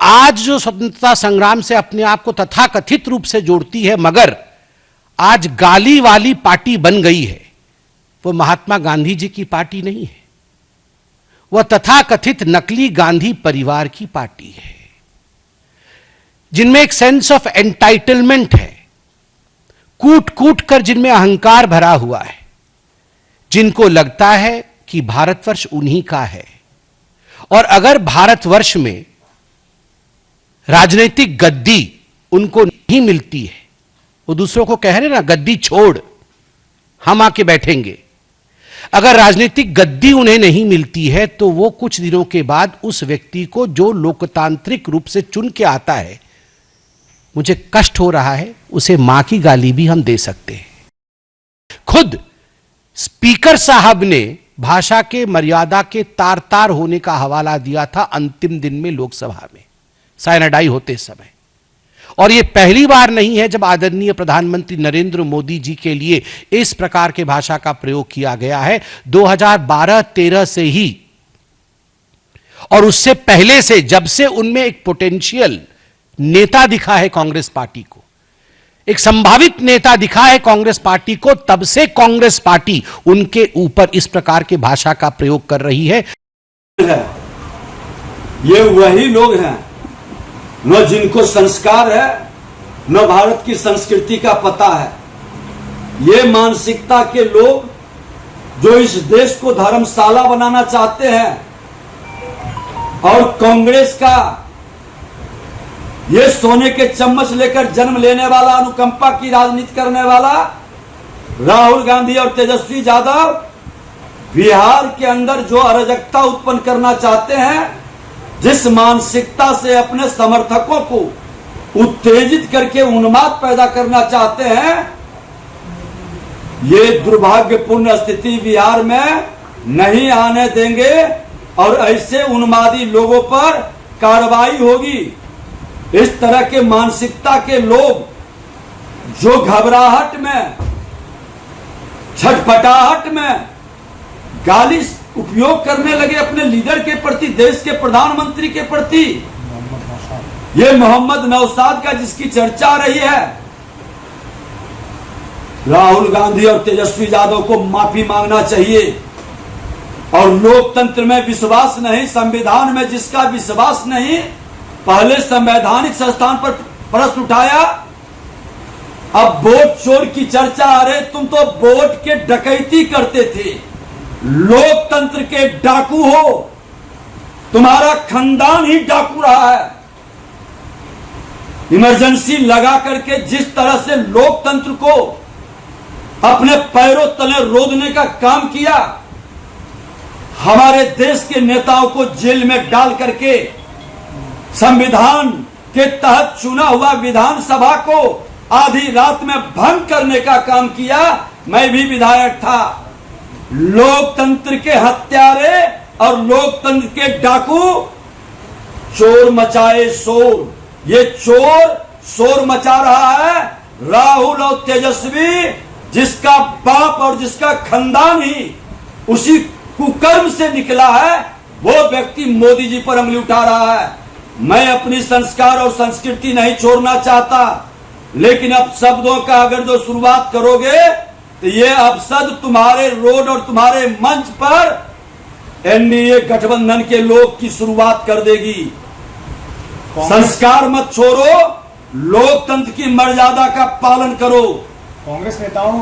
आज जो स्वतंत्रता संग्राम से अपने आप को तथाकथित रूप से जोड़ती है मगर आज गाली वाली पार्टी बन गई है, वो महात्मा गांधी जी की पार्टी नहीं है, वह तथाकथित नकली गांधी परिवार की पार्टी है, जिनमें एक सेंस ऑफ एंटाइटलमेंट है, कूट कूट कर जिनमें अहंकार भरा हुआ है, जिनको लगता है कि भारतवर्ष उन्हीं का है और अगर भारतवर्ष में राजनीतिक गद्दी उनको नहीं मिलती है, वो दूसरों को कह रहे ना गद्दी छोड़ हम आके बैठेंगे, अगर राजनीतिक गद्दी उन्हें नहीं मिलती है तो वो कुछ दिनों के बाद उस व्यक्ति को जो लोकतांत्रिक रूप से चुन के आता है, मुझे कष्ट हो रहा है, उसे मां की गाली भी हम दे सकते हैं। खुद स्पीकर साहब ने भाषा के मर्यादा के तार तार होने का हवाला दिया था अंतिम दिन में लोकसभा में साइनाडाई होते समय, और यह पहली बार नहीं है जब आदरणीय प्रधानमंत्री नरेंद्र मोदी जी के लिए इस प्रकार के भाषा का प्रयोग किया गया है। 2012-13 से ही और उससे पहले से, जब से उनमें एक पोटेंशियल नेता दिखा है कांग्रेस पार्टी को, एक संभावित नेता दिखा है कांग्रेस पार्टी को, तब से कांग्रेस पार्टी उनके ऊपर इस प्रकार के भाषा का प्रयोग कर रही है। ये वही लोग हैं न जिनको संस्कार है, न भारत की संस्कृति का पता है। ये मानसिकता के लोग जो इस देश को धर्मशाला बनाना चाहते हैं और कांग्रेस का ये सोने के चम्मच लेकर जन्म लेने वाला, अनुकंपा की राजनीति करने वाला राहुल गांधी और तेजस्वी यादव बिहार के अंदर जो अराजकता उत्पन्न करना चाहते हैं, जिस मानसिकता से अपने समर्थकों को उत्तेजित करके उन्माद पैदा करना चाहते हैं, ये दुर्भाग्यपूर्ण स्थिति बिहार में नहीं आने देंगे और ऐसे उन्मादी लोगों पर कार्रवाई होगी। इस तरह के मानसिकता के लोग जो घबराहट में, छटपटाहट में गाली उपयोग करने लगे अपने लीडर के प्रति, देश के प्रधानमंत्री के प्रति, ये मोहम्मद नौशाद का जिसकी चर्चा रही है, राहुल गांधी और तेजस्वी यादव को माफी मांगना चाहिए। और लोकतंत्र में विश्वास नहीं, संविधान में जिसका विश्वास नहीं, पहले संवैधानिक संस्थान पर प्रश्न उठाया, अब वोट चोर की चर्चा आ रही। तुम तो वोट के डकैती करते थे, लोकतंत्र के डाकू हो, तुम्हारा खानदान ही डाकू रहा है। इमरजेंसी लगा करके जिस तरह से लोकतंत्र को अपने पैरों तले रोदने का काम किया, हमारे देश के नेताओं को जेल में डाल करके संविधान के तहत चुना हुआ विधानसभा को आधी रात में भंग करने का काम किया। मैं भी विधायक था। लोकतंत्र के हत्यारे और लोकतंत्र के डाकू चोर मचाए शोर, ये चोर शोर मचा रहा है। राहुल और तेजस्वी, जिसका बाप और जिसका खानदान ही उसी कुकर्म से निकला है, वो व्यक्ति मोदी जी पर उंगली उठा रहा है। मैं अपनी संस्कार और संस्कृति नहीं छोड़ना चाहता, लेकिन अब शब्दों का अगर जो शुरुआत करोगे तो ये अपशब्द तुम्हारे रोड और तुम्हारे मंच पर एनडीए गठबंधन के लोग की शुरुआत कर देगी। संस्कार मत छोड़ो, लोकतंत्र की मर्यादा का पालन करो। कांग्रेस नेताओं